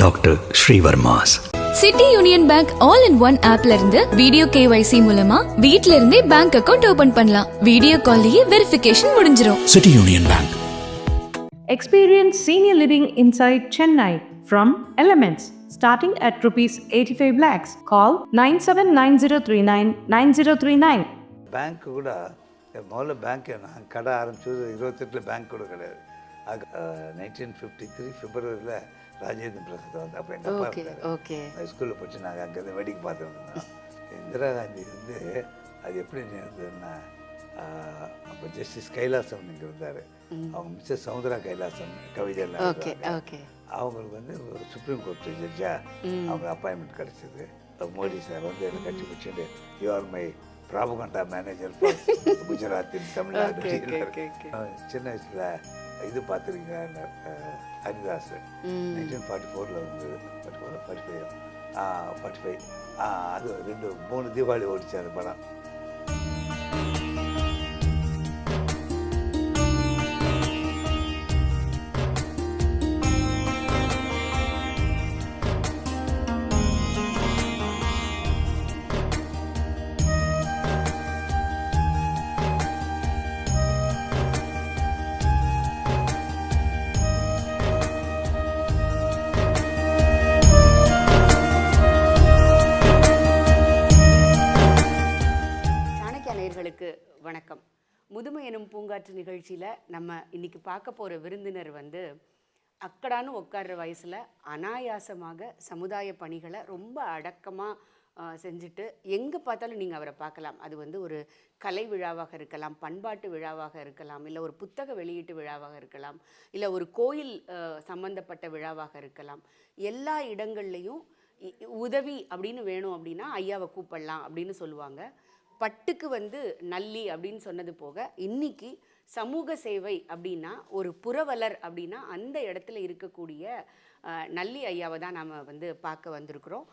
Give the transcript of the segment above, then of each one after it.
Dr. Srivarmas. City union bank all in one ஆப்ல இருந்து video KYC மூலமா வீட்ல இருந்தே பேங்க் அக்கவுண்ட் ஓபன் பண்ணலாம். வீடியோ கால்லயே வெரிஃபிகேஷன் முடிஞ்சிரும். City Union Bank. Experience senior living inside Chennai from Elements starting at rupees 85 lakhs. Call 9790399039. Bank கூட முதல்ல bank நான் கடை ஆரம்பிச்சது 28 பேங்க் கூட கிடையாது. அது 1953 பிப்ரவரியில் ராஜேந்திர பிரசாத் வந்து அப்போ எங்கள் அப்பா இருந்தார். ஸ்கூலில் போச்சு நாங்கள் அங்கேருந்து வேடிக்கை பார்த்துருந்தோம். இந்திரா காந்தி வந்து அது எப்படி இருந்ததுன்னா அப்போ ஜஸ்டிஸ் கைலாசம் இங்கே இருந்தார். அவங்க மிஸ்ஸஸ் சவுந்தரா கைலாசம் கவிதையெல்லாம் அவங்களுக்கு வந்து சுப்ரீம் கோர்ட் ஜட்ஜாக அவங்க அப்பாயின்மெண்ட் கிடச்சிது. மோடி சார் வந்து என்னை கட்டி பிடிச்சிட்டு you're my propaganda manager Gujarat Tamil Nadu. சின்ன வயசில் இது பார்த்துருக்கீங்க ஹரிதாஸ் 1944 வந்து 45 அது 2-3 தீபாவளி ஓடிச்சு அந்த படம். வணக்கம். முதுமை எனும் பூங்காற்று நிகழ்ச்சியில் நம்ம இன்னைக்கு பார்க்க போகிற விருந்தினர் வந்து அக்கடான்னு உட்கார்ற வயசில் அனாயாசமாக சமுதாய பணிகளை ரொம்ப அடக்கமாக செஞ்சுட்டு எங்கே பார்த்தாலும் நீங்கள் அவரை பார்க்கலாம். அது வந்து ஒரு கலை விழாவாக இருக்கலாம், பண்பாட்டு விழாவாக இருக்கலாம், இல்லை ஒரு புத்தக வெளியீட்டு விழாவாக இருக்கலாம், இல்லை ஒரு கோயில் சம்பந்தப்பட்ட விழாவாக இருக்கலாம். எல்லா இடங்கள்லையும் உதவி அப்படின்னு வேணும் அப்படின்னா ஐயாவை கூப்பிடலாம் அப்படின்னு சொல்லுவாங்க. பட்டுக்கு வந்து நல்லி அப்படின்னு சொன்னது போக இன்னைக்கு சமூக சேவை அப்படின்னா ஒரு புரவலர் அப்படின்னா அந்த இடத்துல இருக்கக்கூடிய நல்லி ஐயாவை தான் நாம் வந்து பார்க்க வந்திருக்கிறோம்.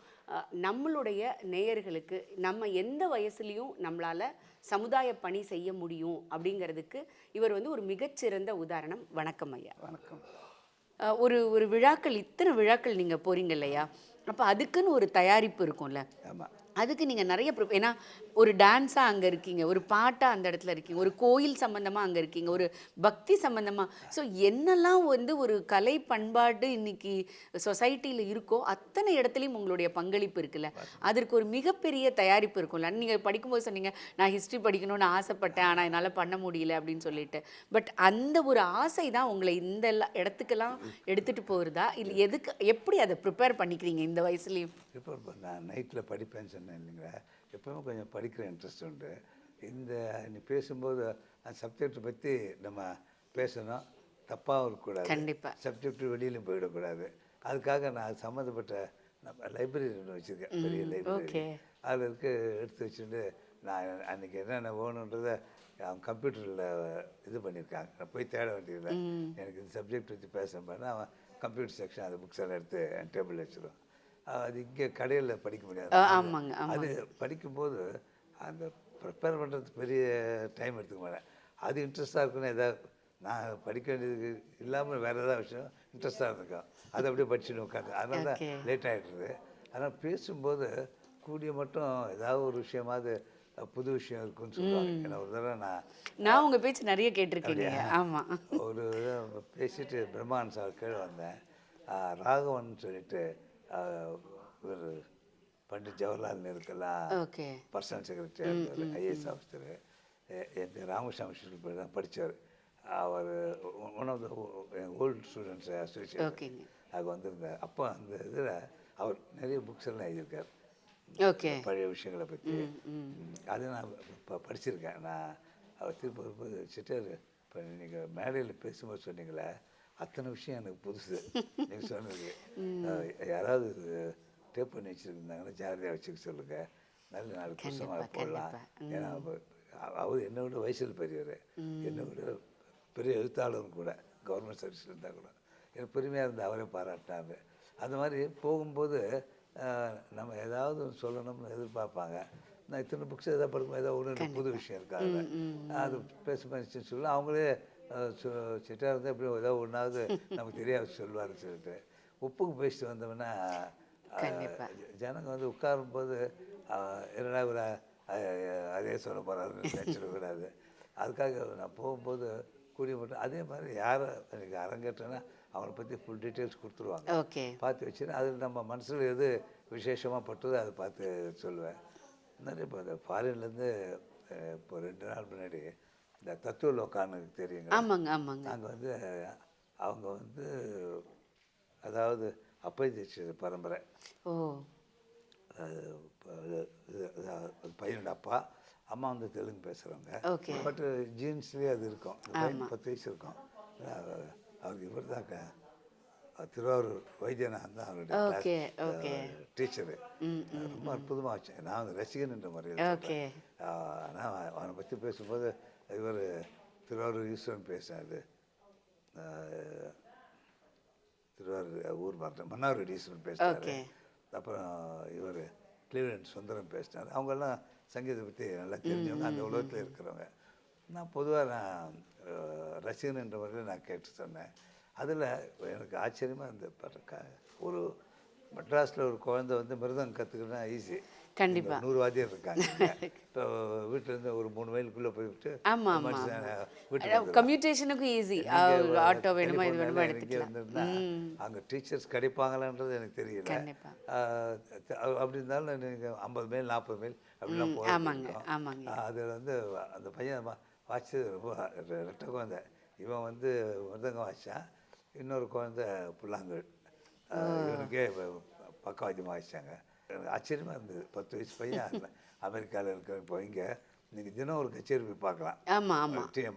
நம்மளுடைய நேயர்களுக்கு நம்ம எந்த வயசுலேயும் நம்மளால் சமுதாய பணி செய்ய முடியும் அப்படிங்கிறதுக்கு இவர் வந்து ஒரு மிகச்சிறந்த உதாரணம். வணக்கம் ஐயா. வணக்கம். ஒரு விழாக்கள், இத்தனை விழாக்கள் நீங்கள் போகிறீங்க இல்லையா, அப்போ அதுக்குன்னு ஒரு தயாரிப்பு இருக்கும்ல. ஆமாம். அதுக்கு நீங்கள் நிறைய ஏன்னா ஒரு டான்ஸாக அங்கே இருக்கீங்க, ஒரு பாட்டாக அந்த இடத்துல இருக்கீங்க, ஒரு கோயில் சம்மந்தமாக அங்கே இருக்கீங்க, ஒரு பக்தி சம்மந்தமாக. ஸோ என்னெல்லாம் வந்து ஒரு கலை பண்பாடு இன்னைக்கு சொசைட்டியில் இருக்கோ அத்தனை இடத்துலையும் உங்களுடைய பங்களிப்பு இருக்குல்ல. அதற்கு ஒரு மிகப்பெரிய தயாரிப்பு இருக்கும்ல. நீங்கள் படிக்கும்போது சொன்னீங்க நான் ஹிஸ்ட்ரி படிக்கணும்னு ஆசைப்பட்டேன், ஆனால் என்னால் பண்ண முடியல அப்படின்னு சொல்லிட்டு. பட் அந்த ஒரு ஆசை தான் உங்களை இந்த இடத்துக்கெல்லாம் எடுத்துகிட்டு போகிறதா இல்லை எதுக்கு, எப்படி அதை ப்ரிப்பேர் பண்ணிக்கிறீங்க இந்த வயசுலேயும்? ப்ரிப்பேர் நான் நைட்டில் படிப்பேன்னு சொன்னேன் இல்லைங்களா. எப்போவும் கொஞ்சம் படிக்கிற இன்ட்ரெஸ்ட் உண்டு. நீ பேசும்போது அந்த சப்ஜெக்டை பற்றி நம்ம பேசணும், தப்பாகவும் இருக்கக்கூடாது, கண்டிப்பாக சப்ஜெக்ட் வெளியிலும் போயிடக்கூடாது. அதுக்காக நான் அது சம்மந்தப்பட்ட நம்ம லைப்ரரி ஒன்று வச்சுருக்கேன், பெரிய லைப்ரரி. அதில் எடுத்து வச்சுட்டு நான் அன்றைக்கி என்னென்ன வேணுன்றதை அவன் கம்ப்யூட்டரில் இது பண்ணியிருக்காங்க. நான் போய் தேட வேண்டியதில்லை. எனக்கு இந்த சப்ஜெக்ட் வச்சு பேசுகிறேன், அவன் கம்ப்யூட்டர் செக்ஷன் அந்த புக்ஸ் எல்லாம் எடுத்து என் டேபிள் வச்சுருவான். அது இங்கே கடையில் படிக்க முடியாது. ஆமாங்க. அது படிக்கும்போது அந்த ப்ரிப்பேர் பண்ணுறதுக்கு பெரிய டைம் எடுத்துக்க மாட்டேன். அது இன்ட்ரெஸ்ட்டாக இருக்குன்னு எதாவது நான் படிக்க வேண்டியதுக்கு இல்லாமல் வேறு ஏதாவது விஷயம் இன்ட்ரெஸ்ட்டாக இருந்திருக்கோம், அதை அப்படியே படிச்சுட்டு உட்காந்து அதனால தான் லேட் ஆகிடுறது. அதனால் பேசும்போது கூடிய மட்டும் ஏதாவது ஒரு விஷயமாவது புது விஷயம் இருக்குன்னு சொல்லுவாங்க. ஏன்னா ஒரு தடவை நான் உங்கள் பேச்சு நிறைய கேட்டிருக்கீங்க. ஆமாம். ஒரு பேசிட்டு பிரம்மான் சார் கீழே வந்தேன். ராகவன் சொல்லிட்டு ஒரு பண்டிட் ஜவஹர்லால் நேருக்கெல்லாம் பர்சனல் செக்ரட்டரி, IAS ஆஃபீஸர். எங்கள் ராமசாமி ஸ்கூல் தான் படித்தார். அவர் one of the old students association அது வந்திருந்தார். அப்போ அந்த இதில் அவர் நிறைய புக்ஸ் எல்லாம் எழுதியிருக்கார் பழைய விஷயங்களை பற்றி. அது நான் இப்போ படிச்சிருக்கேன். நான் அவர் திருப்பி வரும்போது சிட்டர் இப்போ நீங்கள் மேடையில் பேசும்போது சொன்னீங்களே அத்தனை விஷயம் எனக்கு புதுசு. நீங்கள் சொன்னது யாராவது டேப் பண்ணி வச்சுருந்தாங்கன்னா ஜாகிரதையாக வச்சுக்க சொல்லுங்கள், நல்ல நாள் புதுசமாக போடலாம். ஏன்னா அவர் என்னை விட வயசில் பெரியவர், என்னை விட பெரிய எழுத்தாளரும் கூட, கவர்மெண்ட் சர்வீஸில் இருந்தால் கூட எனக்கு பெருமையாக இருந்து அவரே பாராட்டினார். அந்த மாதிரி போகும்போது நம்ம ஏதாவது சொல்லணும்னு எதிர்பார்ப்பாங்க. நான் இத்தனை புக்ஸ் எதாவது படிக்கும்போது ஏதாவது ஒன்று புது விஷயம் இருக்காங்க, அது பேசுமாச்சுன்னு சொல்லி அவங்களே சிட்டாக இருந்தால் எப்படி ஏதாவது ஒன்றாவது நமக்கு தெரியாது சொல்லுவார்னு சொல்லிட்டு ஒப்புக்கு பேசிட்டு வந்தோம்னா ஜனங்க வந்து உட்காரும்போது என்னடா இவர் அதே சொல்ல போகிறாருன்னு நினச்சிடக்கூடாது. அதுக்காக நான் போகும்போது கூடிய மட்டும் அதே மாதிரி யாரை எனக்கு அரங்கேற்றேன்னா அவனை பற்றி ஃபுல் டீட்டெயில்ஸ் கொடுத்துருவாங்க. பார்த்து வச்சுன்னா அது நம்ம மனசில் எது விசேஷமாக பட்டதோ அதை பார்த்து சொல்லுவேன். நிறைய இப்போ இந்த ஃபாரின்லேருந்து இப்போ 2 நாள் முன்னாடி இந்த தத்துவ லோக்கான்னு தெரியுங்க. ஆமாங்க ஆமாங்க. நாங்கள் வந்து அவங்க வந்து அதாவது அப்பை தீட்சித பரம்பரை. ஓ. பையனோட அப்பா அம்மா வந்து தெலுங்கு பேசுகிறவங்க. பட் ஜீன்ஸ்லேயே அது இருக்கும். 10 வயசு இருக்கும். அவருக்கு இவர் தான் திருவாரூர் வைத்தியநாதன் தான் அவருடைய டீச்சரு. ரொம்ப அற்புதமாக வச்சேன். நான் வந்து ரசிகன் என்ற முறையில். ஆனால் அவனை பற்றி பேசும்போது இவர் திருவாரூர் ஈஸ்வரன் பேசினார். திருவாரூர் ஊர் மாற்றம் மன்னார் ஈஸ்வரன் பேசினார். அப்புறம் இவர் கிளீவலண்ட் சுந்தரம் பேசினார். அவங்கெல்லாம் சங்கீதத்தை பற்றி நல்லா தெரிஞ்சவங்க, அந்த உலகத்தில் இருக்கிறவங்க. நான் பொதுவாக நான் ரசிகன் என்ற முறையில் நான் கேட்டு சொன்னேன். அதில் எனக்கு ஆச்சரியமாக இருந்த ஒரு மெட்ராஸில் ஒரு குழந்தை வந்து மிருதம் கற்றுக்கினா ஈஸி. கண்டிப்பாக 100 வாத்தியார் இருக்காங்க. இப்போ வீட்டிலேருந்து ஒரு 3 மைலுக்குள்ளே போய்விட்டு கம்யூனிகேஷனுக்கும் ஈஸி. ஆட்டோ வேணுமா இது வேணுமா எடுத்துக்கலாம். அங்கே டீச்சர்ஸ் கிடைப்பாங்களான்றது எனக்கு தெரியல. அப்படி இருந்தாலும் நீங்கள் 50 மைல் 40 மைல் அப்படிலாம் போகிறோம். அதில் வந்து அந்த பையன் வாட்சது ரொம்ப ரெட்டை குழந்தை. இவன் வந்து மிருதங்கம் வாய்ச்சான், இன்னொரு குழந்தை புல்லாங்குழல். இவனுக்கே பக்கவாத்தியமாக வாய்ச்சாங்க. எனக்கு ஆச்சரியமாக இருந்தது. 10 வயசு பையன் அமெரிக்காவில் இருக்கிற. இப்போ இங்கே நீங்கள் தினம் ஒரு கச்சேரி போய் பார்க்கலாம்.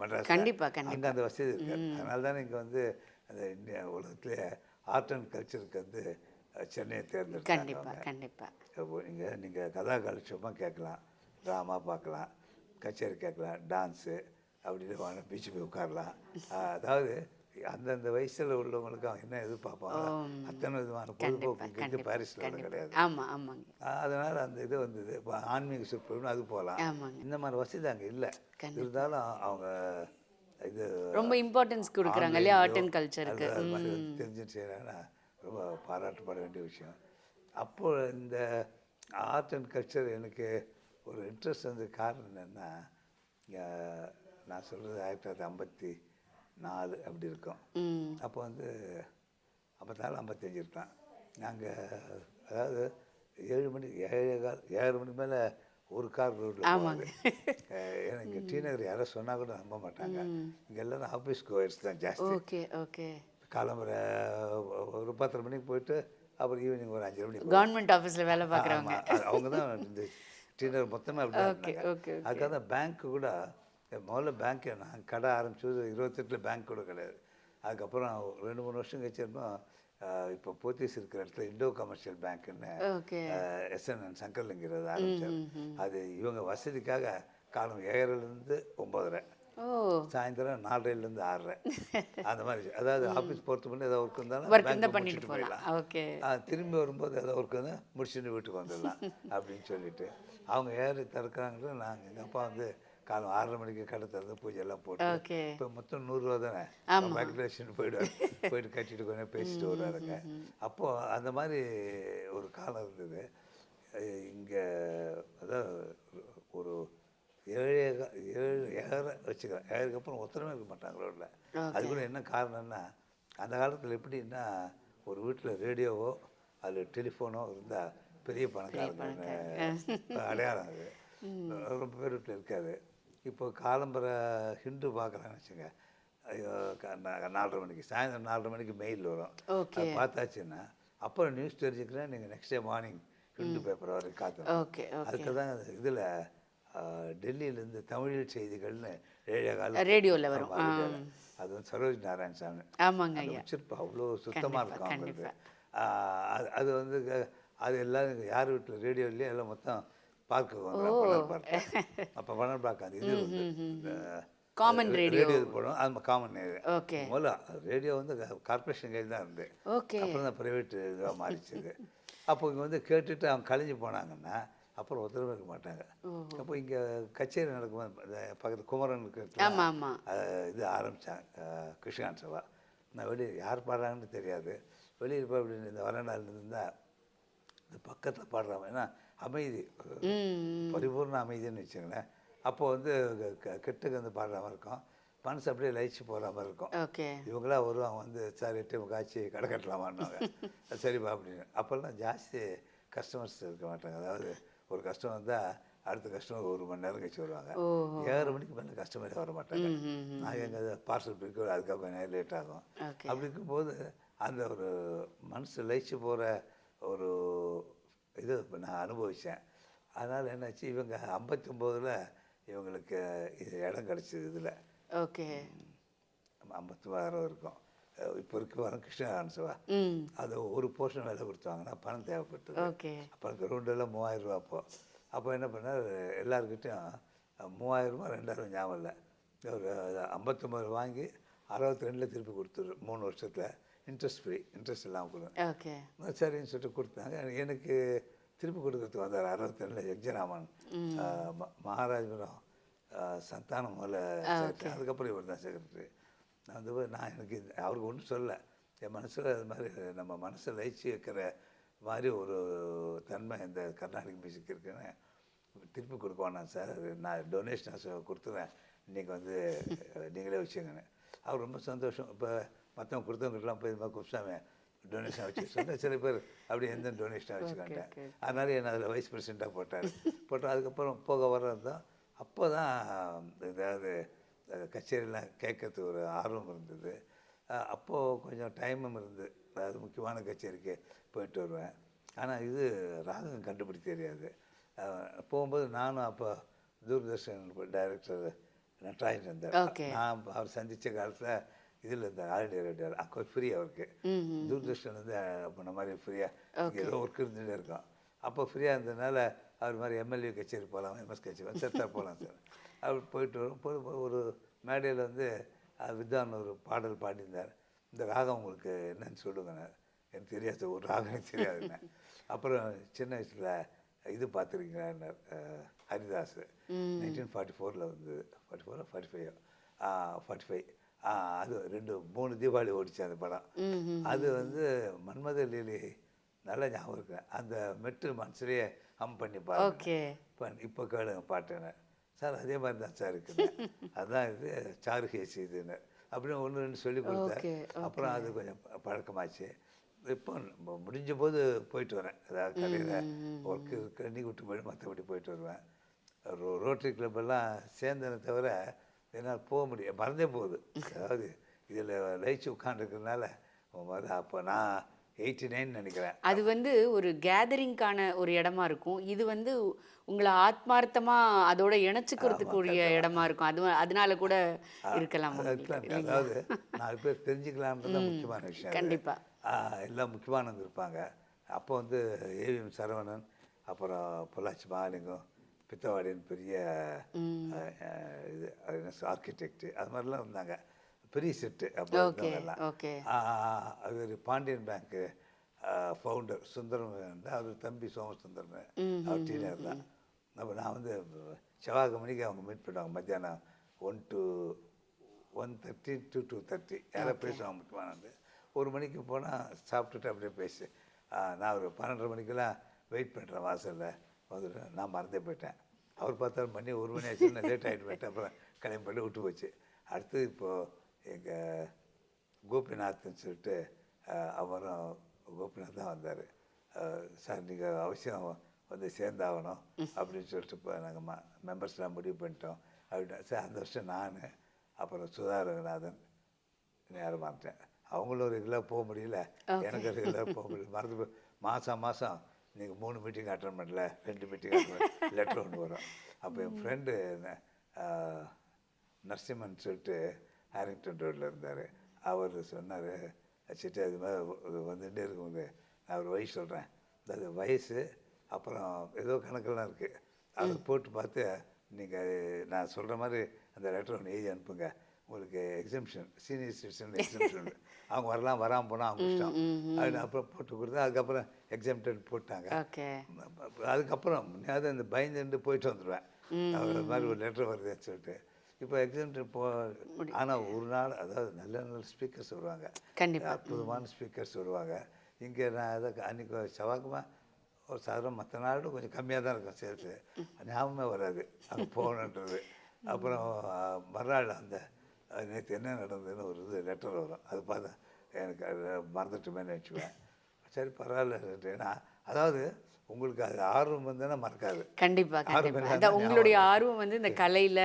மெட்ராஸ் கண்டிப்பாக அங்கே அந்த வசதி இருக்குது. அதனால தானே இங்கே வந்து அந்த இந்தியா உலகத்திலே ஆர்ட் அண்ட் கல்ச்சருக்கு வந்து சென்னையை தேர்ந்தெடுத்தாங்க. கண்டிப்பாக இங்கே நீங்கள் கதா கலட்சமாக கேட்கலாம், ட்ராமா பார்க்கலாம், கச்சேரி கேட்கலாம், டான்ஸு அப்படின்னு வாங்க, பீச்சு போய் உட்காரலாம். அதாவது அந்தந்த வயசில் உள்ளவங்களுக்கு அவங்க என்ன எதிர்பார்ப்பாங்க அத்தனை விதமான பொழுதுபோக்கு இங்கே பாரிஸில் கிடையாது. அதனால் அந்த இது வந்தது. இப்போ ஆன்மீக சுற்றுலா அது போகலாம். இந்த மாதிரி வசதி அங்கே இல்லை. இருந்தாலும் அவங்க இது ரொம்ப இம்பார்ட்டன்ஸ் கொடுக்குறாங்க இல்லையா ஆர்ட் அண்ட் கல்ச்சருக்கு. தெரிஞ்சு செய்கிறாங்கன்னா ரொம்ப பாராட்டப்பட வேண்டிய விஷயம். அப்போது இந்த ஆர்ட் அண்ட் கல்ச்சர் எனக்கு ஒரு இன்ட்ரெஸ்ட் வந்து காரணம் என்னென்னா, நான் சொல்கிறது 1954 அப்படி இருக்கும். அப்போ வந்து 54 55 இருக்கலாம். நாங்கள் அதாவது 7 மணி 7:15 மணிக்கு மேலே ஒரு கார் ரோட்டில் போவாங்க. எனக்கு டி நகர் யாரும் சொன்னால் கூட நம்ப மாட்டாங்க. இங்கே எல்லோரும் ஆஃபீஸ் கோயர்ஸ் தான் ஜாஸ்தி. காலம்புற ஒரு 10 மணிக்கு போயிட்டு அப்புறம் ஈவினிங் ஒரு 5 மணிக்கு கவர்மெண்ட் ஆஃபீஸில் வேலை பார்க்குறாங்க. அவங்க தான் இந்த டி நகர் மொத்தமாக அப்படி. அதுக்காக தான் பேங்க்கு கூட முதல்ல பேங்க்கு நான் கடை ஆரம்பிச்சது 28 பேங்க் கூட கிடையாது. அதுக்கப்புறம் 2-3 வருஷம் கழிச்சிருந்தோம். இப்போ போத்தீஸ் இருக்கிற இடத்துல இண்டோ கமர்ஷியல் பேங்க்குன்னு SNN சங்கர்லிங்கிறது ஆரம்பித்தார். அது இவங்க வசதிக்காக காலம் 7:00லேருந்து 9:30, சாயந்தரம் 4:00லேருந்து 6:30 அந்த மாதிரி. அதாவது ஆஃபீஸ் போகிறது பண்ணி ஏதாவது ஒர்க் இருந்தாலும் பேங்க் பண்ணிட்டு போயிடலாம். திரும்பி வரும்போது ஏதாவது ஒர்க் இருந்தால் முடிச்சுட்டு வீட்டுக்கு வந்துடலாம் அப்படின்னு சொல்லிட்டு அவங்க ஏறி திறக்கிறாங்க. நாங்கள் எங்கள் அப்பா வந்து காலம் 6:30 மணிக்கு கடை திறந்து பூஜையெல்லாம் போட்டு இப்போ மொத்தம் 100 ரூபா தானே பேக்லேஷன் போயிட்டு கட்டிட்டு கொஞ்சம் பேசிட்டு வருவாருங்க. அப்போது அந்த மாதிரி ஒரு காலம் இருந்தது இங்கே. அதாவது ஒரு 7:00 வச்சுக்கிறேன். 7:00க்கு அப்புறம் ஒருத்தரமே இருக்க மாட்டாங்க ரோட்டில். அது கூட என்ன காரணம்னா, அந்த காலத்தில் எப்படின்னா ஒரு வீட்டில் ரேடியோவோ அது டெலிஃபோனோ இருந்தால் பெரிய பணக்காரங்க அடையாளம். அது ரொம்ப பேர் வீட்டில் இருக்காது. இப்போ காலம்பர ஹிந்து பார்க்குறாங்கன்னு வச்சுங்க, 4:30 மணிக்கு சாயந்தரம் 4:30 மணிக்கு மெயில் வரும். அது பார்த்தாச்சுன்னா அப்புறம் நியூஸ் தெரிஞ்சுக்கிறேன். நீங்கள் next day morning Hindu paper வரைக்கும் காத்து. அதுக்கு தான் இதில் டெல்லியிலேருந்து தமிழ் செய்திகள்னு ரேடியோவில் வரும். அது வந்து சரோஜ் நாராயணசாமி வச்சிருப்பா. அவ்வளோ சுத்தமாக இருக்கும் அவங்களுக்கு. அது வந்து அது எல்லாம் யார் வீட்டில் ரேடியோ இல்லையா எல்லாம் மொத்தம் பார்க்க பார்க்க. அப்போ பணம் பார்க்காது. இது வந்து காமன் ரேடியோ போடும். அது காமன் முதல்ல ரேடியோ வந்து கார்பரேஷன் கையில் தான் இருந்து அப்புறம் தான் ப்ரைவேட் இதுவாக மாறிச்சுது. அப்போ இங்கே வந்து கேட்டுட்டு அவங்க கழிஞ்சு போனாங்கன்னா அப்புறம் ஒருத்தரவே இருக்க மாட்டாங்க. அப்போ இங்கே கச்சேரி நடக்கும்போது பக்கத்து குமரனுக்கு இது ஆரம்பித்தாங்க கிருஷ்ணான் சபா. நான் வெளியே யார் பாடுறாங்கன்னு தெரியாது. வெளியில் போய் அப்படின்னு இந்த வறண்டால் இருந்தால் இந்த பக்கத்தில் பாடுறாங்க. ஏன்னா அமைதி, பரிபூர்ண அமைதின்னு வச்சுங்களேன். அப்போ வந்து கிட்டக்கு வந்து பாடுற மாதிரி இருக்கும், மனசு அப்படியே லயிச்சு போகிற மாதிரி இருக்கும். ஓகே. இவங்களாம் வருவாங்க வந்து சார் 8 காய்ச்சி கடை கட்டலாமான்னாங்க. சரிப்பா அப்படின்னு. அப்போல்லாம் ஜாஸ்தி கஸ்டமர்ஸ் இருக்க மாட்டாங்க. அதாவது ஒரு கஸ்டமர் வந்தால் அடுத்த கஸ்டமர் 1 மணி நேரம் கழிச்சு வருவாங்க. 7 மணிக்கு மேலே கஸ்டமரே வர மாட்டாங்க. நான் எங்கள் பார்சல் பிடிக்க அதுக்காக கொஞ்சம் லேட் ஆகும். அப்படி இருக்கும்போது அந்த ஒரு மனசு லயிச்சு போகிற ஒரு இது நான் அனுபவித்தேன். அதனால் என்னாச்சு, இவங்க 59ல் இவங்களுக்கு இது இடம் கிடச்சிது. இதில் ஓகே 56 இருக்கும். இப்போ இருக்க வர கிருஷ்ணகான்சவா அது ஒரு போர்ஷன் வேலை கொடுத்தாங்கன்னா பணம் தேவைப்பட்டது. ஓகே. அப்போ கிரவுண்டெல்லாம் 3000 ரூபா. அப்போ என்ன பண்ணார், எல்லாருக்கிட்டையும் 3000 ரூபா 2000 ஞாபகம் இல்லை, ஒரு 59 வாங்கி 62ல் திருப்பி கொடுத்துரு 3 வருஷத்தில் இன்ட்ரெஸ்ட் ஃப்ரீ, இன்ட்ரெஸ்ட் இல்லாமல் கொடுங்க. ஓகே. சரின்னு சொல்லிட்டு கொடுத்தாங்க. எனக்கு திருப்பி கொடுக்கறதுக்கு வந்தார் 62ல் எக்ஜராமன் மகாராஜபுரம் சந்தானம் முதல்ல. அதுக்கப்புறம் இவர் தான் செக்ரட்டரி. நான் எனக்கு அவருக்கு ஒன்றும் சொல்லலை. என் மனசில் அது மாதிரி நம்ம மனசை லயிச்சு வைக்கிற மாதிரி ஒரு தன்மை இந்த கர்நாடிக் மியூசிக் இருக்குன்னு திருப்பி கொடுக்க வேணாம் சார், நான் டொனேஷன் கொடுத்துறேன், நீங்கள் வந்து நீங்களே வச்சுங்கன்னு. அவர் ரொம்ப சந்தோஷம். இப்போ மற்றவங்க கொடுத்தவங்கலாம் போய் இது மாதிரி குப்சாமி டொனேஷன் வச்சு சொன்னேன். சில பேர் அப்படி எந்த டொனேஷனாக வச்சுக்கிட்டேன். அதனால என்னை அதில் வைஸ் பிரசிடெண்ட்டாக போட்டு அதுக்கப்புறம் போக வர்றதுதான். அப்போ தான் ஏதாவது கச்சேரிலாம் கேட்கறதுக்கு ஒரு ஆர்வம் இருந்தது. அப்போது கொஞ்சம் டைமும் இருந்தது. அதாவது முக்கியமான கச்சேரிக்கு போயிட்டு வருவேன். ஆனால் இது ராகம் கண்டுபிடிக்க தெரியாது. போகும்போது நானும் அப்போ தூர்தர்ஷன் டைரக்டர் நட்ராஜன் இருந்தார். நான் அவர் சந்தித்த காலத்தில் இதில் இருந்தார், ஆல் இண்டியா ரேடியோ. அப்போ ஃப்ரீ அவருக்கு. தூர்தர்ஷன் வந்து பண்ண மாதிரி ஃப்ரீயாக ஏதோ ஒர்க் இருந்துகிட்டே இருக்கும். அப்போ ஃப்ரீயாக இருந்ததுனால அவர் மாதிரி எம்எல்ஏ கச்சேரி போகலாம், எம்எஸ் கச்சேரி சார் போகலாம் சார். அவர் போயிட்டு வரும் போது ஒரு மேடையில் வந்து வித்வான் ஒரு பாடல் பாடியிருந்தார். இந்த ராகம் உங்களுக்கு என்னன்னு சொல்லுங்கண்ணே. எனக்கு தெரியாது, ஒரு ராகம் எனக்கு தெரியாதுண்ணே. அப்புறம் சின்ன வயசில் இது பார்த்துருக்கீங்கன்னார், ஹரிதாஸ் 1944 வந்து 45 அது 3 தீபாவளி ஓடிச்சு அந்த படம். அது வந்து மன்மத லீலை நல்லா ஞாபகம் இருக்கு. அந்த மெட்டு மனசுலேயே பண்ணி பாருங்க. இப்போ கேளுங்க பாட்டுன்னு. சார் அதே மாதிரி தான் சார் இருக்குது, அதுதான் இது சாருகேசி இதுன்னு அப்படின்னு 1-2 சொல்லி கொடுத்தேன். அப்புறம் அது கொஞ்சம் பழக்கமாச்சு. இப்போ முடிஞ்ச போது போயிட்டு வரேன். அதாவது கடையில் ஒர்க்கு கண்ணி விட்டு போய் மற்றபடி போயிட்டு வருவேன். ரோட்டரி கிளப்பெல்லாம் சேர்ந்தனை தவிர என்னால் போக முடியும், மறந்தே போகுது. அதாவது இதில் லயிச்சு உட்காந்துருக்கிறதுனால அப்போ நான் 89 நினைக்கிறேன். அது வந்து ஒரு கேதரிங்கான ஒரு இடமா இருக்கும். இது வந்து உங்களை ஆத்மார்த்தமாக அதோட இணைச்சிக்கிறதுக்குரிய இடமா இருக்கும். அதனால கூட இருக்கலாம். அதாவது 4 பேர் தெரிஞ்சுக்கலான்றது முக்கியமான விஷயம். கண்டிப்பாக எல்லாம் முக்கியமானவங்க இருப்பாங்க. அப்போ வந்து ஏவிஎம் சரவணன், அப்புறம் பொள்ளாச்சி மகாலிங்கம், பித்தவாடின்னு பெரிய இது ஆர்கிடெக்ட், அது மாதிரிலாம் இருந்தாங்க. பெரிய செட்டு அப்போ இருந்தவங்கெல்லாம். அவர் பாண்டியன் பேங்க்கு ஃபவுண்டர் சுந்தரம், அவர் தம்பி சோமசுந்தரம், அவர் டீனர் தான். அப்போ நான் வந்து செவ்வாய்க்கு மணிக்கு அவங்க மீட் பண்ணுவாங்க. மத்தியானம் 1 to 1:30 to 2:30 யாராவது பேசுவாங்க முக்கியமானது. 1 மணிக்கு போனால் சாப்பிட்டுட்டு அப்படியே பேசு. நான் ஒரு 12:30 மணிக்கெல்லாம் வெயிட் பண்ணுறேன் வாசலில். வந்துட்டு நான் மறந்தே போயிட்டேன். அவர் பார்த்தாலும் பண்ணி 1 மணி ஆச்சு, நான் லேட் ஆகிட்டு போயிட்டேன். அப்புறம் கிளம்பி பண்ணி விட்டு போச்சு. அடுத்து இப்போது எங்கள் கோபிநாத்ன்னு சொல்லிட்டு அவரும் கோபிநாத் தான் வந்தார். சார் நீங்கள் அவசியம் வந்து சேர்ந்தாகணும் அப்படின்னு சொல்லிட்டு இப்போ நாங்கள் மெம்பர்ஸ்லாம் முடிவு பண்ணிட்டோம் அப்படின்னு. சார் அந்த வருஷம் நான், அப்புறம் சுதா ரங்கநாதன், யாரும் மாட்டேன். அவங்களும் ரெகுலராக போக முடியல, எனக்கு ரெகுலராக போக முடியல. மறந்து மாதம் நீங்கள் 3 மீட்டிங் அட்டன் பண்ணல, 2 மீட்டிங் அட்டன் பண்ணல, லெட்டர் ஒன்று வரும். அப்போ என் ஃப்ரெண்டு நரசிம்மன் சொல்லிட்டு ஹாரிங்டன் ரோட்டில் இருந்தார். அவர் சொன்னார், சிட்டு அது மாதிரி வந்துகிட்டே இருக்கும்போது நான் ஒரு வயசு சொல்கிறேன், அது வயசு அப்புறம் ஏதோ கணக்கெல்லாம் இருக்குது, அதை போட்டு பார்த்து நீங்கள் நான் சொல்கிற மாதிரி அந்த லெட்டர் ஒன்று எழுதி அனுப்புங்க, உங்களுக்கு எக்ஸம்ஷன், சீனியர் சிட்டிசன் எக்ஸம்ஷன், அவங்க வரலாம் வராமல் போனால் அவங்க இஷ்டம் அப்படின்னு அப்புறம் போட்டு கொடுத்தா. அதுக்கப்புறம் எக்ஸம்டட் போட்டாங்க. அதுக்கப்புறம் அது அந்த பயந்துட்டு போயிட்டு வந்துடுவேன். அவர் மாதிரி ஒரு லெட்டர் வருதுன்னு சொல்லிட்டு. இப்போ எக்ஸாம்பிள் இப்போ ஆனால் ஒரு நாள் அதாவது நல்ல நல்ல ஸ்பீக்கர்ஸ் வருவாங்க, கண்டிப்பா. அற்புதமான ஸ்பீக்கர்ஸ் வருவாங்க. இங்கே நான் அதை அன்றைக்கி செவ்வாய்க்கிழமை ஒரு சாதாரண மற்ற நாளும் கொஞ்சம் கம்மியாக தான் இருக்கும் சேர்த்து, ஞாபகமே வராது அங்கே போகணுன்றது. அப்புறம் மறுநாள் அந்த நேற்று என்ன நடந்ததுன்னு ஒரு இது லெட்டர் வரும், அது பார்த்தா எனக்கு அது மறந்துட்டுமே நினச்சிக்குவேன். சரி பரவாயில்ல, ஏன்னா அதாவது உங்களுக்கு அது ஆர்வம் வந்ததுன்னா மறக்காது. கண்டிப்பா கண்டிப்பா. அதான் உங்களுடைய ஆர்வம் வந்து இந்த கலையில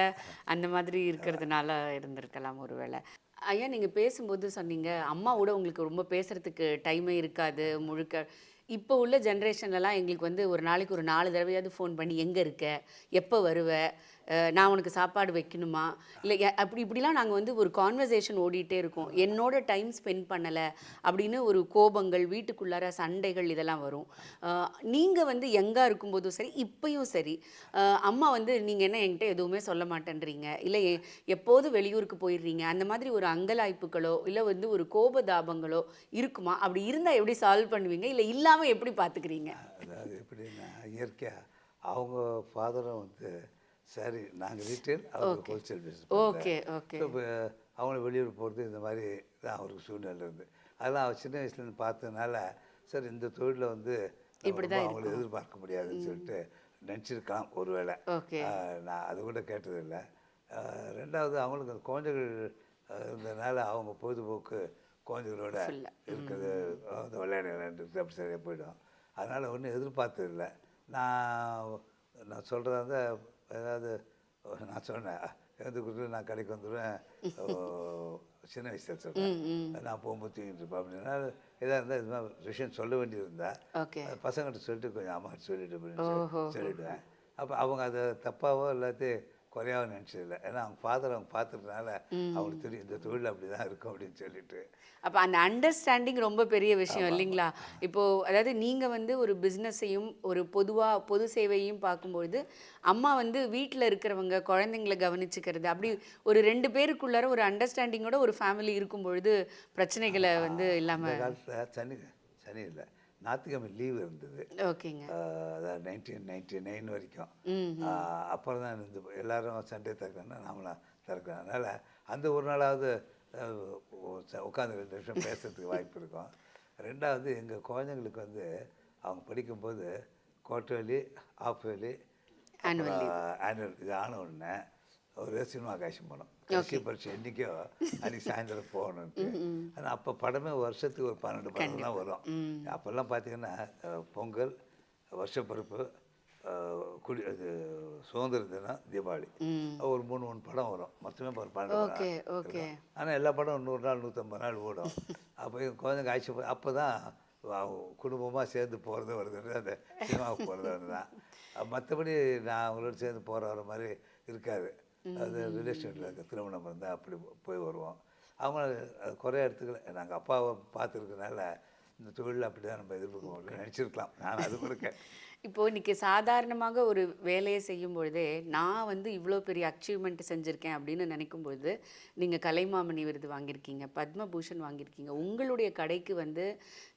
அந்த மாதிரி இருக்கிறதுனால இருந்திருக்கலாம் ஒருவேளை. ஐயா நீங்க பேசும்போது சொன்னீங்க அம்மாவோட உங்களுக்கு ரொம்ப பேசுறதுக்கு டைமே இருக்காது முழுக்க. இப்போ உள்ள ஜென்ரேஷன்லலாம் எங்களுக்கு வந்து ஒரு நாளைக்கு ஒரு 4 தடவையாவது ஃபோன் பண்ணி எங்கே இருக்க, எப்போ வருவ, நான் உனக்கு சாப்பாடு வைக்கணுமா, இல்லை அப்படி இப்படிலாம் நாங்கள் வந்து ஒரு கான்வர்சேஷன் ஓடிட்டே இருக்கோம். என்னோட டைம் ஸ்பெண்ட் பண்ணலை அப்படின்னு ஒரு கோபங்கள், வீட்டுக்குள்ளார சண்டைகள் இதெல்லாம் வரும். நீங்கள் வந்து யங்காக இருக்கும்போதும் சரி இப்பயும் சரி அம்மா வந்து நீங்கள் என்ன என்கிட்ட எதுவுமே சொல்ல மாட்டேன்றீங்க, இல்லை எப்போதும் வெளியூருக்கு போயிடுறீங்க, அந்த மாதிரி ஒரு அங்கலாய்ப்புகளோ இல்லை வந்து ஒரு கோபதாபங்களோ இருக்குமா? அப்படி இருந்தால் எப்படி சால்வ் பண்ணுவீங்க, இல்லை இல்லாமல் எப்படி பார்த்துக்கிறீங்க? அதாவது எப்படின்னா இயற்கையாக அவங்க ஃபாதரும் வந்து சரி நாங்கள் ரீட்டைல் அவருக்கு ஹோல்சேல் பிஸ்னஸ். Okay okay. இப்போ அவங்கள வெளியூர் போகிறது இந்த மாதிரி தான் அவருக்கு சூழ்நிலை இருந்து அதெல்லாம் அவர் சின்ன வயசுலேருந்து பார்த்ததுனால சரி இந்த தொழிலில் வந்து அவங்கள எதிர்பார்க்க முடியாதுன்னு சொல்லிட்டு நினச்சிருக்கலாம் ஒருவேளை. நான் அது கூட கேட்டதில்லை. ரெண்டாவது அவங்களுக்கு அந்த குழந்தைகள் இருந்ததுனால அவங்க பொழுதுபோக்கு குழந்தைகளோட இருக்கிறது, அந்த விளையாடுறது அப்படி சரியாக போயிடும். அதனால் ஒன்றும் எதிர்பார்த்ததில்லை. நான் சொல்கிறதா இருந்தால் ஏதாவது நான் சொன்னேன் எழுந்து கொடுத்து நான் கடைக்கு வந்துடுவேன், சின்ன வயசில் சொல்கிறேன், நான் போகும்போது தூங்கிட்டு இருப்பேன் அப்படின்னா எதாக இருந்தால் இது மாதிரி விஷயம் சொல்ல வேண்டியிருந்தா பசங்கள்கிட்ட சொல்லிட்டு கொஞ்சம் அம்மாட்ட சொல்லிட்டு அப்படின்னு சொல்லிவிடுவேன். அப்போ அவங்க அதை தப்பாவோ எல்லாத்தையும் குறையாவும் நினச்சதில்லை. ஏன்னா அவங்க ஃபாதர் அவங்க பார்த்துறதுனால அவங்களுக்கு தெரியும் இந்த தொழில் அப்படி தான் இருக்கும் அப்படின்னு சொல்லிட்டு. அப்போ அந்த அண்டர்ஸ்டாண்டிங் ரொம்ப பெரிய விஷயம் இல்லைங்களா? இப்போது அதாவது நீங்கள் வந்து ஒரு பிஸ்னஸையும் ஒரு பொது சேவையும் பார்க்கும்பொழுது அம்மா வந்து வீட்டில் இருக்கிறவங்க குழந்தைங்களை கவனிச்சுக்கிறது அப்படி ஒரு 2 பேருக்குள்ளார ஒரு அண்டர்ஸ்டாண்டிங்கோட ஒரு ஃபேமிலி இருக்கும் பொழுது பிரச்சனைகளை வந்து இல்லாமல். காலத்தில் சனி இல்லை, ஞாயிற்றுக்கிழமை லீவு இருந்தது. ஓகேங்க. அதாவது 1999 வரைக்கும். அப்புறம் தான் இருந்து எல்லோரும் சண்டே திறக்கிறாங்கன்னா நாமளாம் திறக்கிறோம். அதனால் அந்த ஒரு நாளாவது உட்காந்து 2 நிமிஷம் பேசுறதுக்கு வாய்ப்பு இருக்கும். ரெண்டாவது எங்கள் குழந்தைங்களுக்கு வந்து அவங்க படிக்கும்போது குவார்ட்டர்லி, ஆஃப் இயர்லி, ஆனுவல் இது ஆன உடனே ஒரு சினிமா காட்சி போனோம். கடைசி பரிட்சை என்றைக்கோ அன்றைக்கி சாயந்தரம் போகணுன்ட்டு. ஆனால் அப்போ படமே வருஷத்துக்கு ஒரு 12 படம் தான் வரும். அப்போல்லாம் பார்த்திங்கன்னா பொங்கல், வருஷப்பிறப்பு, இது சுதந்திர தினம், தீபாவளி, ஒரு 3 படம் வரும். மொத்தமே ஒரு 12 படம். ஆனால் எல்லா படம் 100 நாள் 150 நாள் ஓடும். அப்போ குழந்தைங்க ஆட்சி அப்போ தான் குடும்பமாக சேர்ந்து போகிறது வருதுன்னு அந்த சினிமாவுக்கு போகிறது தான். மற்றபடி நான் அவங்களோட சேர்ந்து வர மாதிரி இருக்காது. அது ரிலேஷனில் இருக்க திருமணம் இருந்தால் அப்படி போய் வருவோம். அவங்க அது குறைய இடத்துக்கு நாங்கள் அப்பாவை பார்த்துருக்கனால இந்த தொழில் அப்படி தான் நம்ம எதிர்பார்க்க முடியும் நினச்சிருக்கலாம். நான் அது கூட இப்போது இன்றைக்கி சாதாரணமாக ஒரு வேலையை செய்யும் பொழுதே நான் வந்து இவ்வளோ பெரிய அச்சீவ்மெண்ட் செஞ்சுருக்கேன் அப்படின்னு நினைக்கும் பொழுது நீங்கள் கலைமாமணி விருது வாங்கியிருக்கீங்க, பத்மபூஷன் வாங்கியிருக்கீங்க. உங்களுடைய கடைக்கு வந்து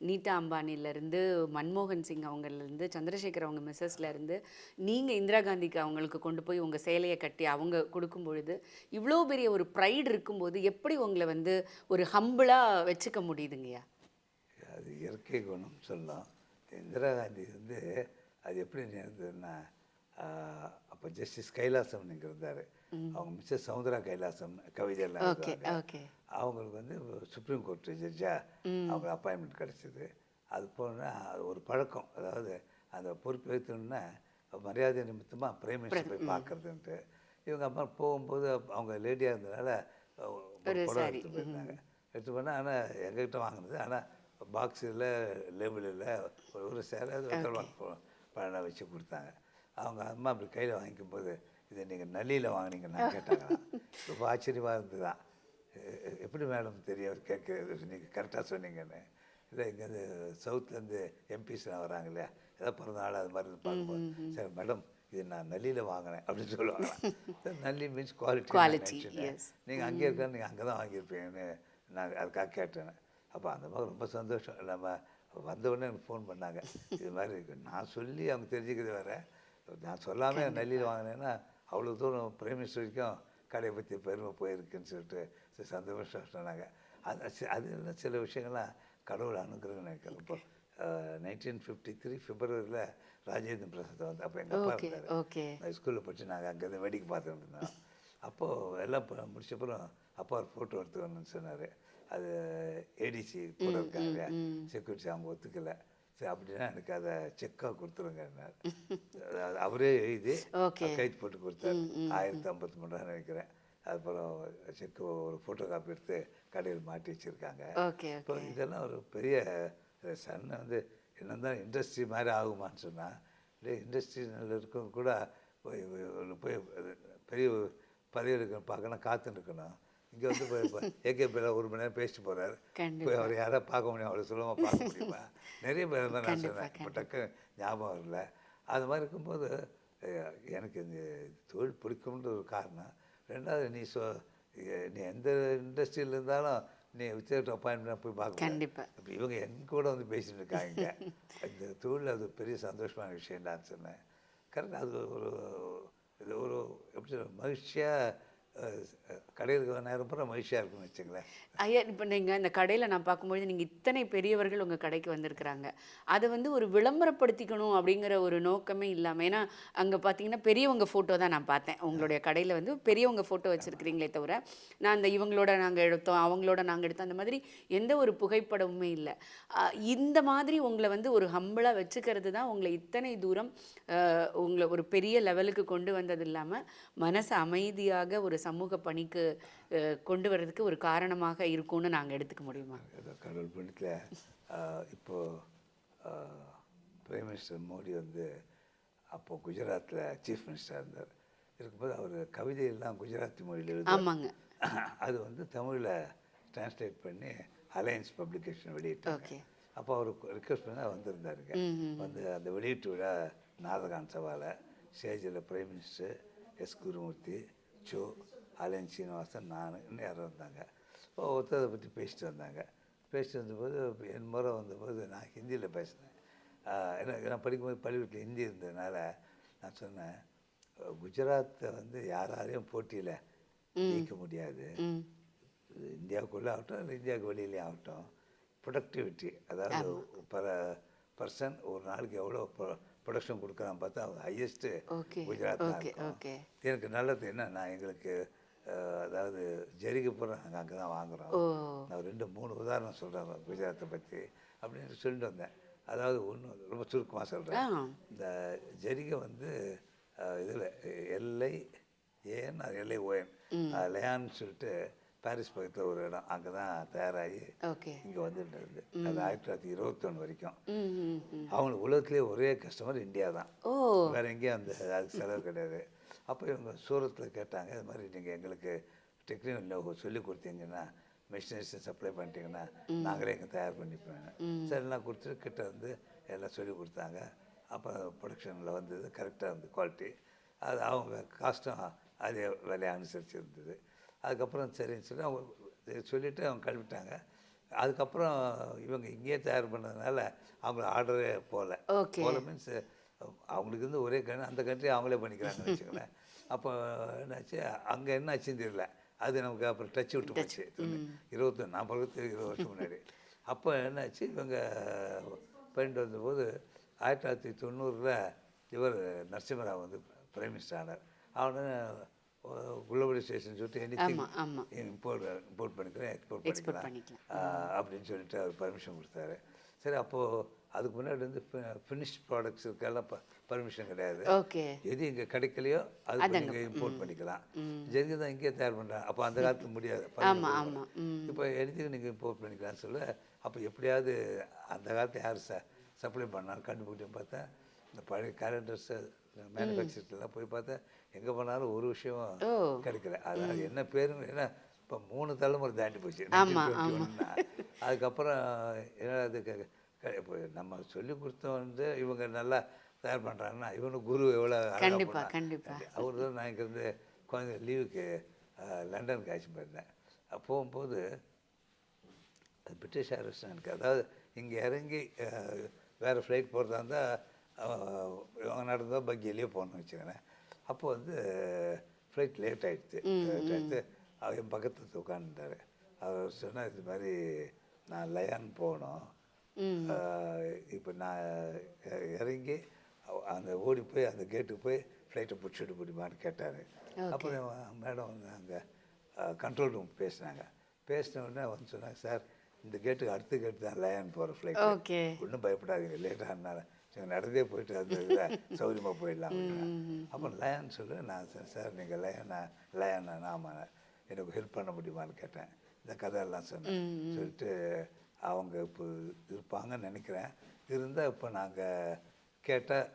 நீதா அம்பானிலேருந்து, மன்மோகன் சிங் அவங்கலேருந்து, சந்திரசேகர் அவங்க மிஸ்ஸஸ்லேருந்து நீங்கள் இந்திரா காந்திக்கு அவங்களுக்கு கொண்டு போய் உங்கள் சேலையை கட்டி அவங்க கொடுக்கும் பொழுது இவ்வளோ பெரிய ஒரு ப்ரைடு இருக்கும்போது எப்படி உங்களை வந்து ஒரு ஹம்பிளாக வச்சுக்க முடியுதுங்கய்யா? அது இயற்கை குணம் சொல்லலாம். இந்திரா காந்தி வந்து அது எப்படி இருந்ததுன்னா அப்போ ஜஸ்டிஸ் கைலாசம் நீங்கள் இருந்தார். அவங்க மிஸ்ஸஸ் சவுந்தரா கைலாசம் கவிதையெல்லாம் அவங்களுக்கு வந்து சுப்ரீம் கோர்ட் ஜட்ஜாக அவங்க அப்பாயின்மெண்ட் கிடச்சிது. அது போனால் அது ஒரு பழக்கம். அதாவது அந்த பொறுப்பு ஏற்றணுன்னா மரியாதை நிமித்தமாக பிரைம் மினிஸ்டர் போய் பார்க்குறதுன்ட்டு இவங்க அம்மா போகும்போது அவங்க லேடியாக இருந்ததுனால படம் எடுத்து போயிருந்தாங்க. எடுத்து போனால் ஆனால் எங்ககிட்ட வாங்கினது, ஆனால் பாக்ஸில் லேபிள் இல்லை, ஒரு சேலை பழம் வச்சு கொடுத்தாங்க. அவங்க அம்மா அப்படி கையில் வாங்கிக்கும் போது இதை நீங்கள் நல்லியில் வாங்கினீங்கன்னு கேட்டாங்க. ரொம்ப ஆச்சரியமாக இருந்து தான் எப்படி மேடம் தெரியும் அவர் கேட்குறது, நீங்கள் கரெக்டாக சொன்னீங்கன்னு. இல்லை இங்கேருந்து சவுத்துலேருந்து எம்பிஸ்லாம் வராங்க இல்லையா, ஏதாவது பிறந்த நாள் அது மாதிரி பார்க்கும்போது சரி மேடம் இது நான் நல்லியில் வாங்கினேன் அப்படின்னு சொல்லுவாங்க. நல்லி மீன்ஸ் குவாலிட்டி. நீங்கள் அங்கே இருக்க நீங்கள் அங்கே தான் வாங்கியிருப்பீங்கன்னு நான் அதுக்காக கேட்டேன். அப்போ அந்த மாதிரி ரொம்ப சந்தோஷம். நம்ம வந்தவுடனே எனக்கு ஃபோன் பண்ணாங்க, இது மாதிரி இருக்குது. நான் சொல்லி அவங்க தெரிஞ்சுக்கிறது வேறு, நான் சொல்லாமல் நல்லியில் வாங்கினேன்னா அவ்வளோ தூரம் பிரைம் மினிஸ்டர் வரைக்கும் கடையை பற்றி பெருமை போயிருக்குன்னு சொல்லிட்டு சந்தோஷம் சொன்னாங்க. அது என்ன சில விஷயங்கள்லாம் கடவுள் அனுகிரகம் நினைக்கிறேன். இப்போ 1953 பிப்ரவரியில் ராஜேந்திர பிரசாத் வந்து அப்போ எங்கள் அப்பா இருந்தார். ஸ்கூலில் படித்து நாங்கள் அங்கேருந்து வேடிக்கை பார்த்துட்டு இருந்தோம். அப்போது எல்லாம் முடிச்சப்பறம் அப்பா ஒரு ஃபோட்டோ எடுத்துக்கணும்னு சொன்னார். அது ஏடிசி கூட இருக்காங்க, செக்யூரிட்டி அவங்க ஒத்துக்கலை. சரி அப்படின்னா எனக்கு அதை செக்காக கொடுத்துருங்க. அவரே எழுதி கைது போட்டு கொடுத்தாரு. 1053 நினைக்கிறேன். அதுக்கப்புறம் செக்கு ஒரு ஃபோட்டோ காப்பி எடுத்து கடையில் மாட்டி வச்சுருக்காங்க. இப்போ இதெல்லாம் ஒரு பெரிய சன்னை வந்து என்ன தான் இண்டஸ்ட்ரி மாதிரி ஆகுமான்னு சொன்னால், இண்டஸ்ட்ரியில் இருக்கவங்க கூட போய் பெரிய பதவி இருக்கணும் பார்க்கணும், காத்துன்னு இருக்கணும். இங்கே வந்து போய் ஏகேபியில் 1 மணி நேரம் பேசிட்டு போகிறாரு. போய் அவர் யாராவது பார்க்க முடியும், அவ்வளோ சுலபமாக பார்க்க முடியுமா? நிறைய பேர் தான் நான் சொன்னேன், இப்போ டக்கு ஞாபகம் இல்லை. அது மாதிரி இருக்கும்போது எனக்கு இந்த தொழில் பிடிக்கும்ன்ற ஒரு காரணம். ரெண்டாவது நீ எந்த இண்டஸ்ட்ரியில் இருந்தாலும் நீ வித்தியாச அப்பாயின்மெண்ட் போய் பார்க்க கண்டிப்பாக. இப்போ இவங்க என் கூட வந்து பேசிட்டு இருக்காங்க. இந்த தொழில் அது பெரிய சந்தோஷமான விஷயம்டான்னு சொன்னேன். கரெக்டாக அது ஒரு எப்படி சொல்ல மகிழ்ச்சியாக கடையில் நேரம் பூரா மகிழ்ச்சியாக இருக்குன்னு வச்சுங்களேன். ஐயா, இப்போ நீங்கள் இந்த கடையில் நான் பார்க்கும்பொழுது நீங்கள் இத்தனை பெரியவர்கள் உங்கள் கடைக்கு வந்திருக்கிறாங்க. அதை வந்து ஒரு விளம்பரப்படுத்திக்கணும் அப்படிங்கிற ஒரு நோக்கமே இல்லாமல், ஏன்னா அங்கே பார்த்தீங்கன்னா பெரியவங்க ஃபோட்டோ தான் நான் பார்த்தேன். உங்களுடைய கடையில் வந்து பெரியவங்க ஃபோட்டோ வச்சுருக்கிறீங்களே தவிர, நான் அந்த இவங்களோட நாங்கள் எடுத்தோம், அவங்களோட நாங்கள் எடுத்தோம், அந்த மாதிரி எந்த ஒரு புகைப்படமுமே இல்லை. இந்த மாதிரி உங்களை வந்து ஒரு ஹம்பிளாக வச்சுக்கிறது தான் உங்களை இத்தனை தூரம் உங்களை ஒரு பெரிய லெவலுக்கு கொண்டு வந்தது இல்லாமல் மனசு அமைதியாக ஒரு சமூக பணிக்கு கொண்டு வர்றதுக்கு ஒரு காரணமாக இருக்கும்னு நாங்கள் எடுத்துக்க முடியுமா? கடவுள் பணித்தில் இப்போது பிரைம் மினிஸ்டர் மோடி வந்து அப்போது குஜராத்தில் சீஃப் மினிஸ்டராக இருந்தார். இருக்கும்போது அவர் கவிதையெல்லாம் குஜராத்தி மொழியில் எழுதி, ஆமாங்க, அது வந்து தமிழில் டிரான்ஸ்லேட் பண்ணி அலையன்ஸ் பப்ளிகேஷன் வெளியிட்டாங்க. அப்போ அவர் ரிக்வெஸ்ட் பண்ணி வந்திருந்தாருங்க. வந்து அந்த வெளியீட்டு விழா நாதகான் சபாவில் ஸ்டேஜில் prime minister S Gurumurthy, Cho, அலையன் சீனிவாசன், நான் இன்னும் யாரும் வந்தாங்க. ஒருத்தரை பற்றி பேசிட்டு வந்தாங்க. பேசிட்டு வந்தபோது என் முறை வந்தபோது நான் ஹிந்தியில் பேசினேன். எனக்கு நான் படிக்கும்போது பள்ளிக்கூடத்தில் ஹிந்தி இருந்ததுனால நான் சொன்னேன், குஜராத்தை வந்து யாராலையும் போட்டியில் ஜெயிக்க முடியாது. இந்தியாவுக்குள்ளே ஆகட்டும் இல்லை இந்தியாவுக்கு வெளியிலே ஆகட்டும், ப்ரொடக்டிவிட்டி, அதாவது பர்சன் ஒரு நாளைக்கு எவ்வளோ ப்ரொடக்ஷன் கொடுக்குறான்னு பார்த்தா அவங்க ஹையஸ்ட்டு குஜராத் தான் இருக்கும். எனக்கு நல்லது என்னன்னா, எங்களுக்கு அதாவது ஜரிகை பூரா நாங்கள் அங்கே தான் வாங்குகிறோம். நான் 2-3 உதாரணம் சொல்கிறேன் குஜராத்தை பற்றி அப்படின்னு சொல்லிட்டு வந்தேன். அதாவது ஒன்று ரொம்ப சுருக்கமாக சொல்கிறேன். இந்த ஜரிகை வந்து இதில் LIAN லயான்னு சொல்லிட்டு பாரிஸ் பக்கத்தில் ஒரு இடம், அங்கே தான் தயாராகி இங்கே வந்துட்டு இருந்து. அது 1921 வரைக்கும். அவங்களுக்கு உலகத்துலேயே ஒரே கஸ்டமர் இந்தியா தான், வேறு எங்கேயும் அதுக்கு செலவு கிடையாது. அப்போ இவங்க சூரத்தில் கேட்டாங்க, இது மாதிரி நீங்கள் எங்களுக்கு டெக்னிக்கல் சொல்லி கொடுத்தீங்கன்னா, மிஷினரிஸ் சப்ளை பண்ணிட்டீங்கன்னா நாங்களே இங்கே தயார் பண்ணிப்பேன். சரிலாம் கொடுத்துட்டு கிட்ட வந்து எல்லாம் சொல்லி கொடுத்தாங்க. அப்போ ப்ரொடக்ஷனில் வந்தது கரெக்டாக இருந்தது, குவாலிட்டி. அது அவங்க காஸ்ட்டும் அதே விலையை அனுசரித்து இருந்தது. அதுக்கப்புறம் சரின்னு சொல்லி அவங்க சொல்லிவிட்டு அவங்க கழுவிட்டாங்க. அதுக்கப்புறம் இவங்க இங்கேயே தயார் பண்ணதுனால அவங்கள ஆர்டரே போகல மீன்ஸ் அவங்களுக்கு இருந்து ஒரே அந்த கண்ட்ரி அவங்களே பண்ணிக்கிறாங்கன்னு வச்சுக்கோங்களேன். அப்போ என்னாச்சு, அங்கே என்ன ஆச்சுன்னு தெரியல, அது நமக்கு அப்புறம் டச் விட்டு போச்சு. 21 நான் பக்கத்து 20 வருஷம் முன்னாடி. அப்போ என்னாச்சு, இவங்க பண்ணிட்டு வந்தபோது 1990 இவர் நரசிம்மராவ் வந்து பிரைம் மினிஸ்டர் ஆனார். அவனு குளோபலைசேஷன் சொல்லிட்டு இம்போர்ட் பண்ணிக்கிறேன், எக்ஸ்போர்ட் பண்ணிக்கலாம் அப்படின்னு சொல்லிட்டு அவர் பர்மிஷன் கொடுத்தாரு. சரி, அப்போது அதுக்கு முன்னாடி வந்து ஃபினிஷ்ட் ப்ராடக்ட்ஸ் இருக்கெல்லாம் பர்மிஷன் கிடையாது. எது இங்கே கிடைக்கலையோ அது நீங்கள் இம்போர்ட் பண்ணிக்கலாம். ஜெருகி தான் இங்கேயே தயார் பண்ணுறாங்க. அப்போ அந்த காலத்துக்கு முடியாது, இப்போ எடுத்துக்கு நீங்கள் இம்போர்ட் பண்ணிக்கலாம்னு சொல்ல. அப்போ எப்படியாவது அந்த காலத்தில் யார் சப்ளை பண்ணாலும் கண்டுபிடிச்சு பார்த்தா இந்த பழைய கேலண்டர்ஸு மேனுஃபேக்சர்லாம் போய் பார்த்தா எங்கே போனாலும் ஒரு விஷயம் கிடைக்கல. அதாவது என்ன பேருன்னு, ஏன்னா இப்போ 3 தலைமுறை தாண்டி போச்சு. அதுக்கப்புறம் என்ன அதுக்கு இப்போ நம்ம சொல்லி கொடுத்தோம் வந்து இவங்க நல்லா தயார் பண்ணுறாங்கன்னா இவனுக்கு குரு எவ்வளோ அவர் தான். நான் இங்கேருந்து குழந்தை லீவுக்கு லண்டனுக்கு அழைச்சி போயிருந்தேன். போகும்போது அது பிரிட்டிஷ் ஏர்வேஸ் எனக்கு, அதாவது இங்கே இறங்கி வேறு ஃப்ளைட் போகிறதா இருந்தால் இவங்க நடந்தால் பக்கியிலேயே போகணும்னு வச்சுக்கோங்களேன். அப்போ வந்து ஃப்ளைட் லேட் ஆகிடுச்சு. அவர் என் பக்கத்தில் உட்காந்துட்டார். அவர் சொன்னார், இது மாதிரி நான் லயான் போகணும், இப்போ நான் இறங்கி அந்த ஓடி போய் அந்த கேட்டுக்கு போய் ஃப்ளைட்டை பிடிச்சிட்டு முடியுமான்னு கேட்டார். அப்புறம் மேடம் வந்து அங்கே கண்ட்ரோல் ரூம் பேசினாங்க. பேசின உடனே வந்து சொன்னாங்க, சார் இந்த கேட்டுக்கு அடுத்த கேட்டு தான் லயான் போகிற ஃப்ளைட், ஒன்றும் பயப்படாதீங்க, லேட்டாக நடந்தே போயிட்டு அது சௌரியமாக போயிடலாம். அப்புறம் லயான் சொல்லு. நான் சார் நீங்கள் லயானா ஆமாம், எனக்கு ஹெல்ப் பண்ண முடியுமான்னு கேட்டேன். இந்த கதையெல்லாம் சொன்னேன். சொல்லிட்டு அவங்க இப்போ இருப்பாங்கன்னு நினைக்கிறேன், இருந்தால் இப்போ நாங்கள் கேட்டால்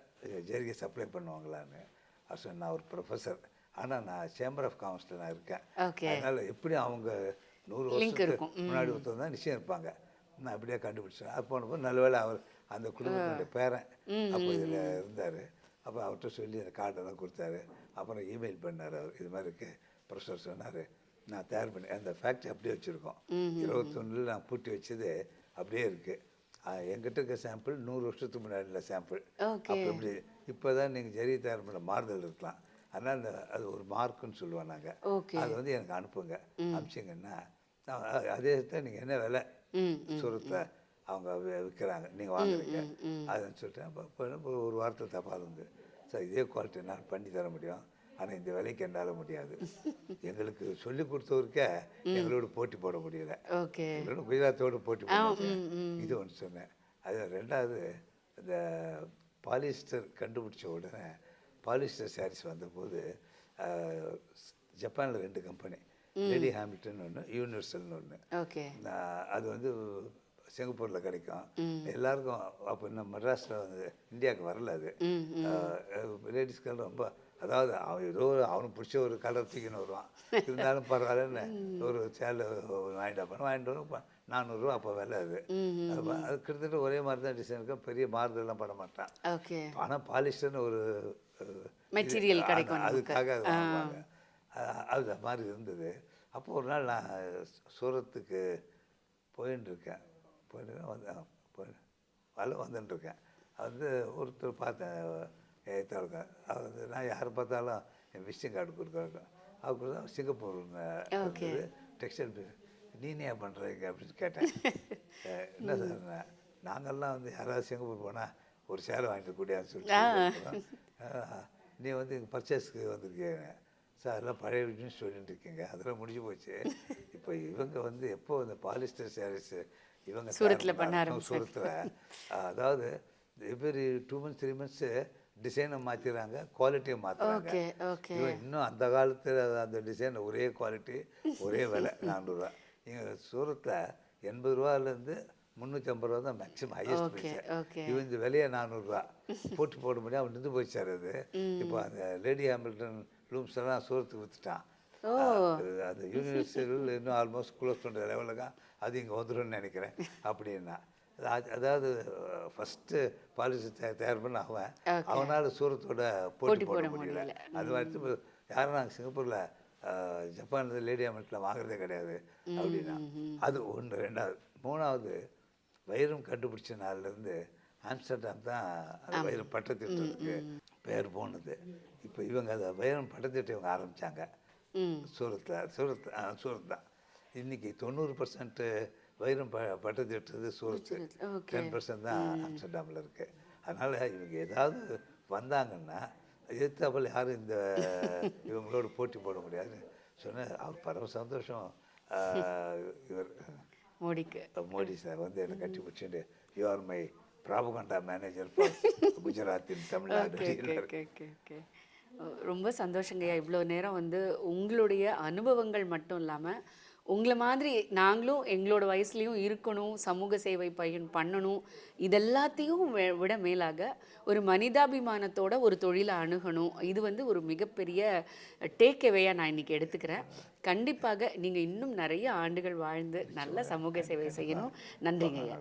ஜெரிகை சப்ளை பண்ணுவாங்களான்னு. அவர் சொன்ன, நான் ஒரு ப்ரொஃபஸர், ஆனால் நான் சேம்பர் ஆஃப் காமர்ஸில் நான் இருக்கேன், அதனால் எப்படி அவங்க 100 வருஷத்துக்கு முன்னாடி ஒருத்தர் தான் நிச்சயம் இருப்பாங்க. நான் அப்படியே கண்டுபிடிச்சேன். அது போனப்போ நல்லவேளை அவர் அந்த குடும்பத்தினுடைய பேரன் அப்போ இதில் இருந்தார். அப்போ அவர்கிட்ட சொல்லி அந்த கார்டெல்லாம் கொடுத்தாரு. அப்புறம் இமெயில் பண்ணார். அவர் இது மாதிரி இருக்குது, ப்ரொஃபஸர் சொன்னார், நான் தயார் பண்ணி அந்த ஃபேக்ட்ரி அப்படியே வச்சுருக்கோம். 21 நான் பூட்டி வச்சது அப்படியே இருக்குது. என்கிட்ட இருக்க சாம்பிள் 100 வருஷத்துக்கு முன்னாடி இல்லை சாம்பிள். அப்போ எப்படி இப்போ தான் நீங்கள் ஜெரி தயார் பண்ண மாறுதல் இருக்கலாம், அதனால் அது ஒரு மார்க்குன்னு சொல்லுவோம் நாங்கள். அது வந்து எனக்கு அனுப்புங்க, அனுப்பிச்சிங்கன்னா அதே தான் நீங்கள் என்ன விலை சூரத்தில் அவங்க விற்கிறாங்க, நீங்கள் வாங்குறீங்க அதுன்னு சொல்லிட்டேன். அப்போ ஒரு வாரத்தில் தபால் வந்து, சார் இதே குவாலிட்டி என்னால் பண்ணி தர முடியும், ஆனால் இந்த விலைக்கு என்னால் முடியாது. எங்களுக்கு சொல்லி கொடுத்தவருக்கே எங்களோட போட்டி போட முடியல, எங்களோட குஜராத்தோடு போட்டி போட முடியல. இது ஒன்று சொன்னேன். அது ரெண்டாவது, இந்த பாலிஸ்டர் கண்டுபிடிச்ச உடனே பாலிஸ்டர் சாரீஸ் வந்தபோது ஜப்பானில் 2 கம்பெனி, லேடி ஹாமில்டன் ஒன்று, யூனிவர்சல்னு ஒன்று. அது வந்து சிங்கப்பூரில் கிடைக்கும் எல்லாருக்கும். அப்போ இன்னும் மெட்ராஸில் வந்து இந்தியாவுக்கு வரல. அது லேடிஸ்கள் ரொம்ப, அதாவது அவன் ஏதோ அவனுக்கு பிடிச்ச ஒரு கலர் தூக்கின்னு வருவான், இருந்தாலும் பரவாயில்லன்னு ஒரு சேலை வாங்கிட்டு வரும். 400 ரூபா அப்போ விலை. அது கிட்டத்தட்ட ஒரே மாதிரி தான் டிசைன் இருக்கும், பெரிய மாறுதல்லாம் பண்ண மாட்டான். ஆனால் பாலிஸ்டர்னு ஒரு மெட்டீரியல் கிடைக்கும், அதுக்காக அது வாங்குவாங்க. அது மாதிரி இருந்தது. அப்போ ஒரு நாள் நான் சூரத்துக்கு போயின்ட்டுருக்கேன், வந்துட்டுருக்கேன். அது ஒருத்தர் பார்த்தேன், இருக்கேன். அவர் வந்து நான் யாரை பார்த்தாலும் என் விசிட்டிங் கார்டு கொடுக்குறேன். அவர் தான் சிங்கப்பூர் டெக்ஸ்டைல் நீனே பண்ணுறீங்க அப்படின்னு கேட்டேன். என்ன சார், நாங்கள்லாம் வந்து யாராவது சிங்கப்பூர் போனால் ஒரு சேலை வாங்கிட்டு கூடியான்னு சொல்லிட்டு, நீ வந்து எங்கள் பர்ச்சேஸ்க்கு வந்திருக்கீங்க சார், அதெல்லாம் பழைய விஷயம் சொல்லிட்டு இருக்கீங்க, அதெல்லாம் முடிஞ்சு போச்சு. இப்போ இவங்க வந்து எப்போ இந்த பாலிஸ்டர் சாரீஸ் இவங்க சூரத்தில், அதாவது எவ்ரி 2 months 3 months டிசைனை மாற்றிடுறாங்க, குவாலிட்டியை மாற்றுறாங்க. இன்னும் அந்த காலத்தில் அந்த டிசைன் ஒரே குவாலிட்டி ஒரே விலை 400 ரூபா. இங்கே சூரத்தில் 80 ரூபாலேருந்து 350 ரூபா தான் மேக்ஸிமம் ஹையஸ்ட் ப்ரைஸ். இவன் இந்த விலையை 400 ரூபா போட்டு போட முடியாது, அவன் நின்று போயிச்சார். அது இப்போ அந்த லேடி ஹாமில்டன் லூம்ஸ் எல்லாம் சூரத்துக்கு விற்றுட்டான். அது யூனிவர்சிட்டியில் இன்னும் ஆல்மோஸ்ட் க்ளோஸ் பண்ணுற லெவலில் தான் அது இங்கே வந்துடும்னு நினைக்கிறேன். அப்படின்னா அதாவது ஃபஸ்ட்டு பாலிசி தயார் பண்ண அவனால் சூரத்தோட போட்டி போட முடியல. அது மாதிரி யாரும் நாங்கள் சிங்கப்பூரில் ஜப்பானில் லேடி ஹாமில்டனில் வாங்குறதே கிடையாது அப்படின்னா அது ஒன்று. ரெண்டாவது, மூணாவது, வைரம் கண்டுபிடிச்ச நாள்லேருந்து ஆம்ஸ்டர்டாம் தான் அந்த வைரம் பட்டத்திட்டத்துக்கு பெயர் போனது. இப்போ இவங்க அதை வைரம் பட்டத்திட்டம் இவங்க ஆரம்பித்தாங்க சூரத் தான். இன்றைக்கி 90% வைரம் பட்டத்திட்டது சூரத்து, 10% தான் ஆம்ஸ்டர்டாமில் இருக்குது. அதனால் இவங்க ஏதாவது வந்தாங்கன்னா எதிர்த்தாப்பில் யாரும் இந்த இவங்களோட போட்டி போட முடியாது சொன்ன. அவர் பரவ சந்தோஷம். இவர் மோடி சார் வந்து என்னை கட்டி பிடிச்சிட்டு, you are my propaganda manager for குஜராத்தின் தமிழ்நாடு. ரொம்ப சந்தோஷங்கய்யா. இவ்வளோ நேரம் வந்து உங்களுடைய அனுபவங்கள் மட்டும் இல்லாமல் உங்களை மாதிரி நாங்களும் எங்களோட வயசுலேயும் இருக்கணும், சமூக சேவை பண்ணணும், இதெல்லாத்தையும் விட மேலாக ஒரு மனிதாபிமானத்தோட ஒரு தொழிலை அணுகணும். இது வந்து ஒரு மிகப்பெரிய டேக் அவேயாக நான் இன்றைக்கி எடுத்துக்கிறேன். கண்டிப்பாக நீங்கள் இன்னும் நிறைய ஆண்டுகள் வாழ்ந்து நல்ல சமூக சேவை செய்யணும். நன்றிங்க ஐயா.